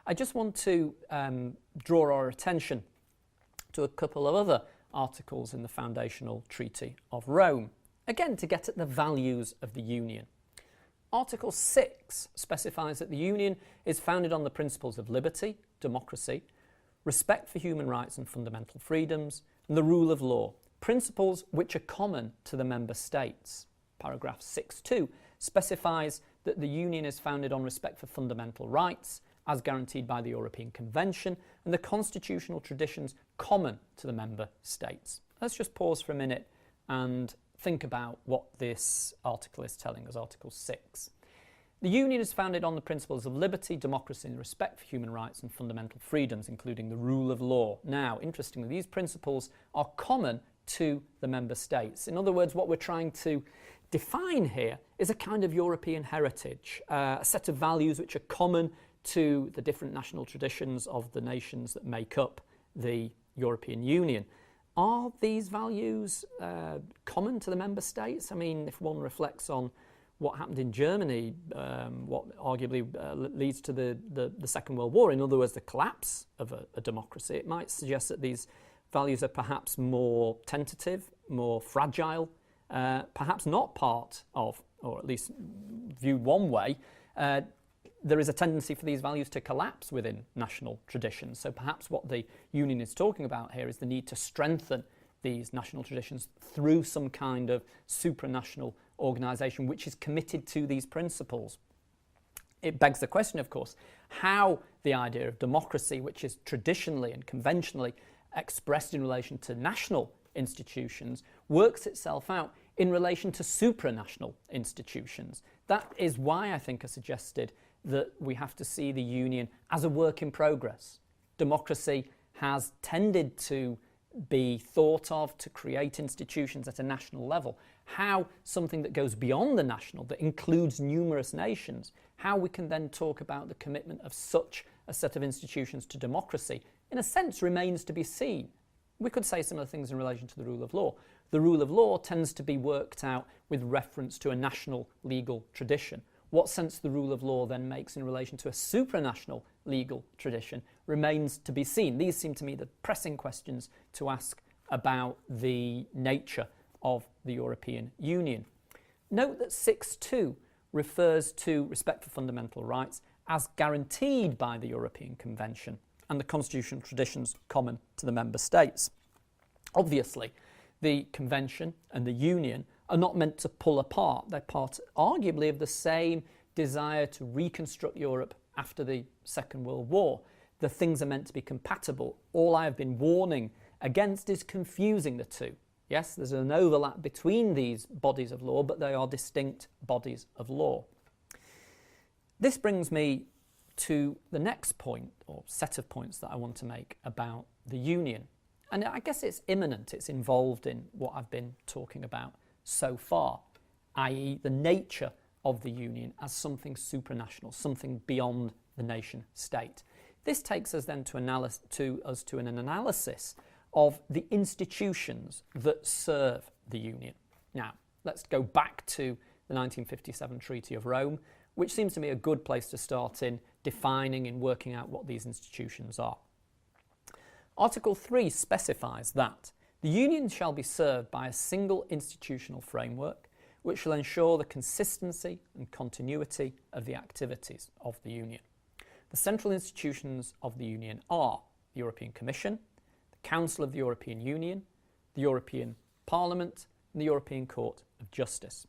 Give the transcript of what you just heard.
I just want to draw our attention to a couple of other articles in the Foundational Treaty of Rome, again to get at the values of the Union. Article 6 specifies that the Union is founded on the principles of liberty, democracy, respect for human rights and fundamental freedoms, and the rule of law, principles which are common to the member states. Paragraph 6.2 specifies that the Union is founded on respect for fundamental rights, as guaranteed by the European Convention, and the constitutional traditions common to the member states. Let's just pause for a minute and think about what this article is telling us, Article 6. The Union is founded on the principles of liberty, democracy, and respect for human rights and fundamental freedoms, including the rule of law. Now, interestingly, these principles are common to the member states. In other words, what we're trying to define here is a kind of European heritage, a set of values which are common to the different national traditions of the nations that make up the European Union. Are these values common to the member states? I mean, if one reflects on what happened in Germany, what arguably leads to the Second World War, in other words, the collapse of a democracy, it might suggest that these values are perhaps more tentative, more fragile, perhaps not part of, or at least viewed one way, there is a tendency for these values to collapse within national traditions. So perhaps what the Union is talking about here is the need to strengthen these national traditions through some kind of supranational organisation which is committed to these principles. It begs the question, of course, how the idea of democracy, which is traditionally and conventionally expressed in relation to national institutions, works itself out in relation to supranational institutions. That is why I think I suggested that we have to see the Union as a work in progress. Democracy has tended to be thought of to create institutions at a national level. How something that goes beyond the national, that includes numerous nations, how we can then talk about the commitment of such a set of institutions to democracy, in a sense, remains to be seen. We could say similar things in relation to the rule of law. The rule of law tends to be worked out with reference to a national legal tradition. What sense the rule of law then makes in relation to a supranational legal tradition remains to be seen. These seem to me the pressing questions to ask about the nature of the European Union. Note that 6.2 refers to respect for fundamental rights as guaranteed by the European Convention and the constitutional traditions common to the member states. Obviously, the Convention and the Union are not meant to pull apart. They're part, arguably, of the same desire to reconstruct Europe after the Second World War. The things are meant to be compatible. All I have been warning against is confusing the two. Yes, there's an overlap between these bodies of law, but they are distinct bodies of law. This brings me to the next point, or set of points that I want to make about the Union. And I guess it's imminent, it's involved in what I've been talking about so far, i.e. the nature of the Union as something supranational, something beyond the nation state. This takes us then to an analysis of the institutions that serve the Union. Now, let's go back to the 1957 Treaty of Rome, which seems to me a good place to start in defining and working out what these institutions are. Article 3 specifies that the Union shall be served by a single institutional framework which shall ensure the consistency and continuity of the activities of the Union. The central institutions of the Union are the European Commission, the Council of the European Union, the European Parliament, and the European Court of Justice.